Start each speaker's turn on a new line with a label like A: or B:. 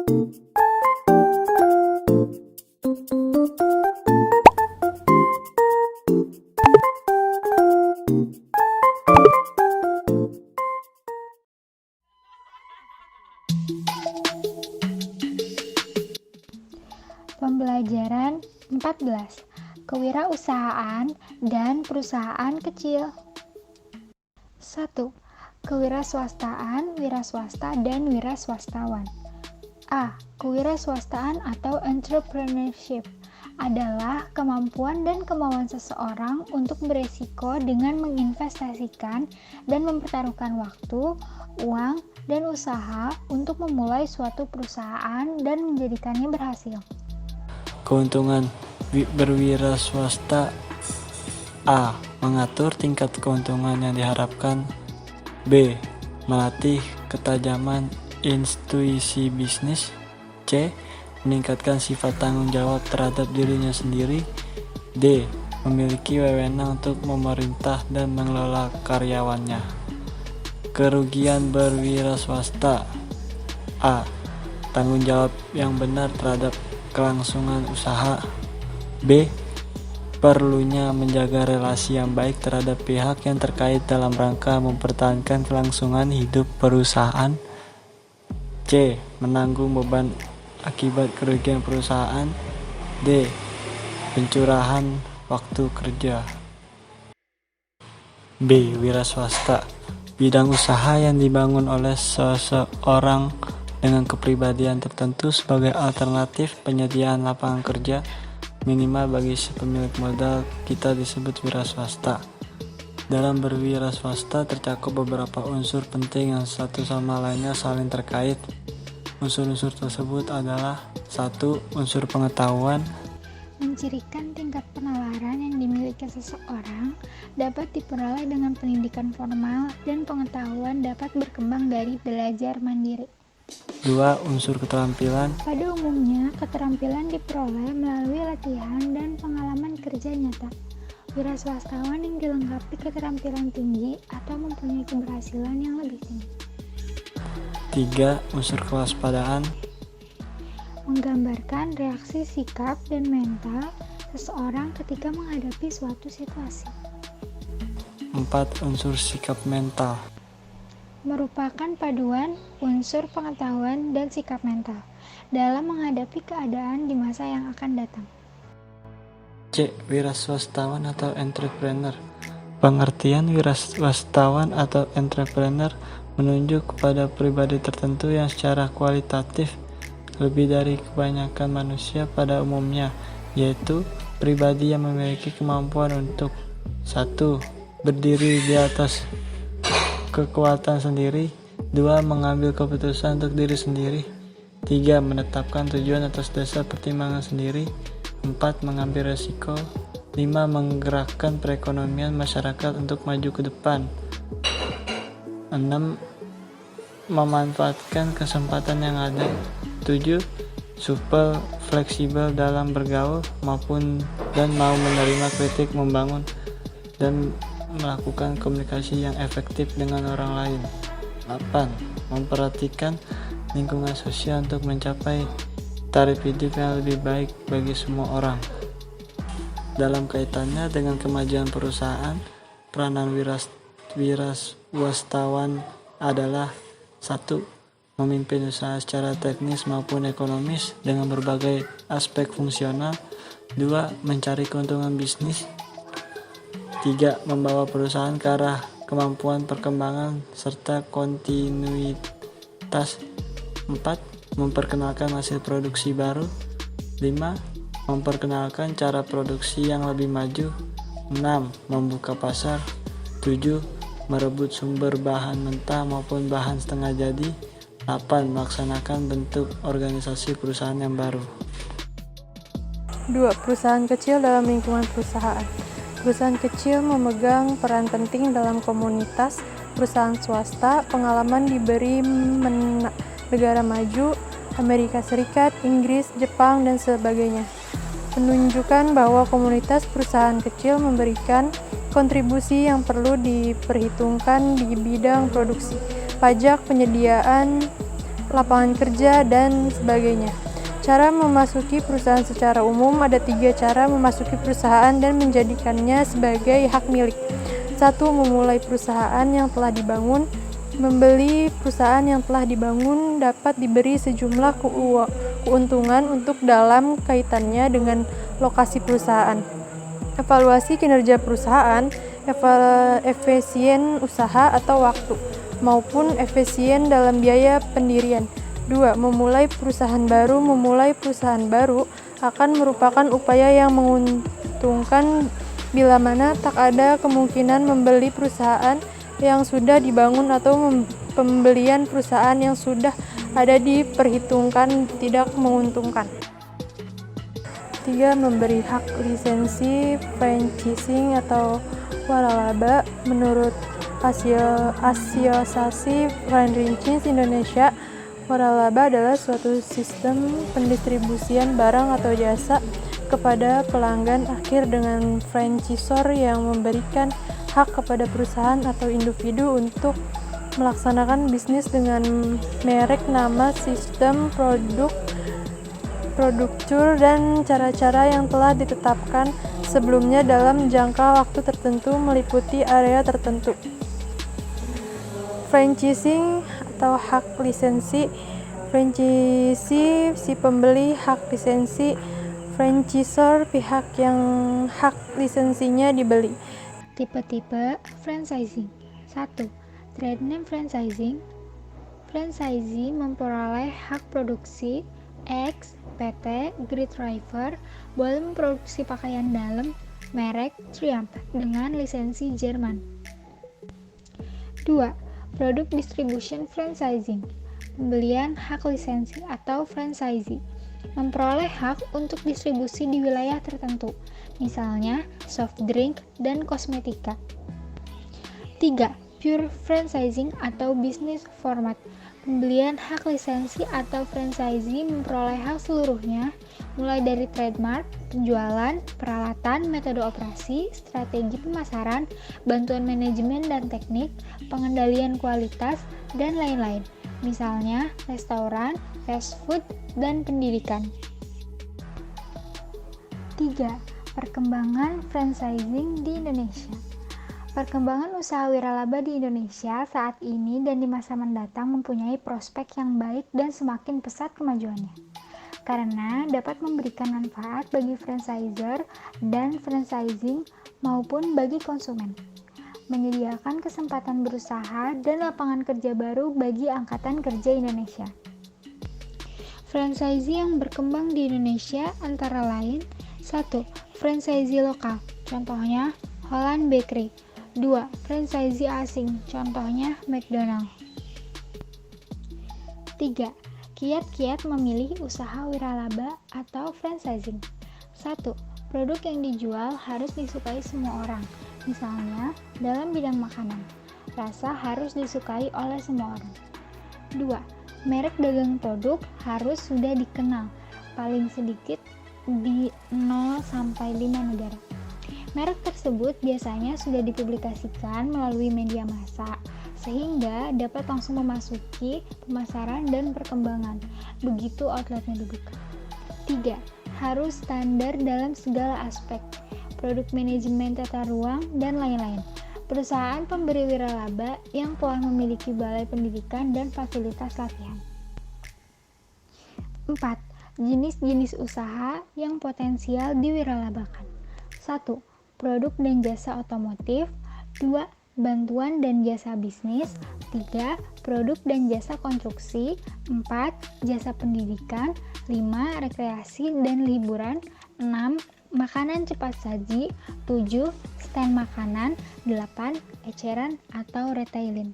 A: Pembelajaran 14. Kewirausahaan dan perusahaan kecil. 1. Kewirausahaan, wiraswasta, dan wiraswastawan. A. Kewirausahaan atau entrepreneurship adalah kemampuan dan kemauan seseorang untuk beresiko dengan menginvestasikan dan mempertaruhkan waktu, uang, dan usaha untuk memulai suatu perusahaan dan menjadikannya berhasil.
B: Keuntungan berwiraswasta. A. Mengatur tingkat keuntungan yang diharapkan. B. Melatih ketajaman intuisi bisnis. C. Meningkatkan sifat tanggung jawab terhadap dirinya sendiri. D. Memiliki wewenang untuk memerintah dan mengelola karyawannya. Kerugian berwiraswasta. A. Tanggung jawab yang benar terhadap kelangsungan usaha. B. Perlunya menjaga relasi yang baik terhadap pihak yang terkait dalam rangka mempertahankan kelangsungan hidup perusahaan. C. Menanggung beban akibat kerugian perusahaan. D. Pencurahan waktu kerja. B. Wiraswasta. Bidang usaha yang dibangun oleh seseorang dengan kepribadian tertentu sebagai alternatif penyediaan lapangan kerja minimal bagi si pemilik modal kita disebut wiraswasta. Dalam berwiraswasta tercakup beberapa unsur penting yang satu sama lainnya saling terkait. Unsur-unsur tersebut adalah 1. Unsur pengetahuan.
A: Mencirikan tingkat penalaran yang dimiliki seseorang dapat diperoleh dengan pendidikan formal dan pengetahuan dapat berkembang dari belajar mandiri.
B: 2. Unsur keterampilan.
A: Pada umumnya, keterampilan diperoleh melalui latihan dan pengalaman kerja nyata. Wiraswastawan yang dilengkapi keterampilan tinggi atau mempunyai keberhasilan yang lebih tinggi.
B: 3. Unsur kewaspadaan.
A: Menggambarkan reaksi sikap dan mental seseorang ketika menghadapi suatu situasi.
B: 4. Unsur sikap mental.
A: Merupakan paduan unsur pengetahuan dan sikap mental dalam menghadapi keadaan di masa yang akan datang.
B: C. Wiraswastawan atau entrepreneur. Pengertian wiraswastawan atau entrepreneur menunjuk kepada pribadi tertentu yang secara kualitatif lebih dari kebanyakan manusia pada umumnya, yaitu pribadi yang memiliki kemampuan untuk 1. Berdiri di atas kekuatan sendiri. 2. Mengambil keputusan untuk diri sendiri. 3. Menetapkan tujuan atas dasar pertimbangan sendiri. 4. Mengambil resiko. 5. Menggerakkan perekonomian masyarakat untuk maju ke depan. 6. Memanfaatkan kesempatan yang ada. 7. Supel, fleksibel dalam bergaul maupun dan mau menerima kritik, membangun dan melakukan komunikasi yang efektif dengan orang lain. 8. Memperhatikan lingkungan sosial untuk mencapai taraf hidup yang lebih baik bagi semua orang. Dalam kaitannya dengan kemajuan perusahaan, peranan wiraswastawan adalah 1. Memimpin usaha secara teknis maupun ekonomis dengan berbagai aspek fungsional. 2. Mencari keuntungan bisnis. 3. Membawa perusahaan ke arah kemampuan perkembangan serta kontinuitas. 4. Memperkenalkan hasil produksi baru. 5. Memperkenalkan cara produksi yang lebih maju. 6. Membuka pasar. 7. Merebut sumber bahan mentah maupun bahan setengah jadi. 8. Melaksanakan bentuk organisasi perusahaan yang baru.
C: 2. Perusahaan kecil dalam lingkungan perusahaan. Perusahaan kecil memegang peran penting dalam komunitas perusahaan swasta. Pengalaman diberi negara maju, Amerika Serikat, Inggris, Jepang, dan sebagainya, menunjukkan bahwa komunitas perusahaan kecil memberikan kontribusi yang perlu diperhitungkan di bidang produksi, pajak, penyediaan lapangan kerja, dan sebagainya. Cara memasuki perusahaan secara umum, ada 3 cara memasuki perusahaan dan menjadikannya sebagai hak milik. 1. Memulai perusahaan yang telah dibangun. Membeli perusahaan yang telah dibangun dapat diberi sejumlah keuntungan untuk dalam kaitannya dengan lokasi perusahaan. Evaluasi kinerja perusahaan, efisien usaha atau waktu, maupun efisien dalam biaya pendirian. 2. Memulai perusahaan baru. Memulai perusahaan baru akan merupakan upaya yang menguntungkan bila mana tak ada kemungkinan membeli perusahaan yang sudah dibangun atau pembelian perusahaan yang sudah ada diperhitungkan tidak menguntungkan. 3. Memberi hak lisensi franchising atau waralaba. Menurut Asosiasi Franchise Indonesia, waralaba adalah suatu sistem pendistribusian barang atau jasa kepada pelanggan akhir dengan franchisor yang memberikan hak kepada perusahaan atau individu untuk melaksanakan bisnis dengan merek, nama, sistem, produktur, dan cara-cara yang telah ditetapkan sebelumnya dalam jangka waktu tertentu meliputi area tertentu. Franchising atau hak lisensi. Franchisee si pembeli hak lisensi, franchisor pihak yang hak lisensinya dibeli.
A: Tipe-tipe franchising. 1. Trade name franchising. Franchisee memperoleh hak produksi X, PT, Grid Driver, boleh memproduksi pakaian dalam merek Triumph dengan lisensi Jerman. 2. Product distribution franchising. Pembelian hak lisensi atau franchisee memperoleh hak untuk distribusi di wilayah tertentu, misalnya soft drink dan kosmetika. 3. Pure franchising atau business format. Pembelian hak lisensi atau franchisee memperoleh hak seluruhnya, mulai dari trademark, penjualan, peralatan, metode operasi, strategi pemasaran, bantuan manajemen dan teknik, pengendalian kualitas, dan lain-lain, misalnya restoran, fast food, dan pendidikan. 3. Perkembangan franchising di Indonesia. Perkembangan usaha wiralaba di Indonesia saat ini dan di masa mendatang mempunyai prospek yang baik dan semakin pesat kemajuannya, karena dapat memberikan manfaat bagi franchisor dan franchising maupun bagi konsumen, menyediakan kesempatan berusaha dan lapangan kerja baru bagi angkatan kerja Indonesia. Franchisee yang berkembang di Indonesia antara lain: 1. Franchisee lokal, contohnya Holland Bakery. 2. Franchisee asing, contohnya McDonald. 3. Kiat-kiat memilih usaha wiralaba atau franchising. 1. Produk yang dijual harus disukai semua orang, misalnya dalam bidang makanan. Rasa harus disukai oleh semua orang. 2. Merek dagang produk harus sudah dikenal, paling sedikit di 0-5 negara. Merek tersebut biasanya sudah dipublikasikan melalui media massa, sehingga dapat langsung memasuki pemasaran dan perkembangan, begitu outletnya dibuka. 3. Harus standar dalam segala aspek, produk manajemen tata ruang, dan lain-lain. Perusahaan pemberi wiralaba yang telah memiliki balai pendidikan dan fasilitas latihan. 4. Jenis-jenis usaha yang potensial diwiralabakan. 1. Produk dan jasa otomotif. 2. Bantuan dan jasa bisnis. 3. Produk dan jasa konstruksi. 4. Jasa pendidikan. 5. Rekreasi dan liburan. 6. Makanan cepat saji. 7. Stand makanan. 8. Eceran atau retailing.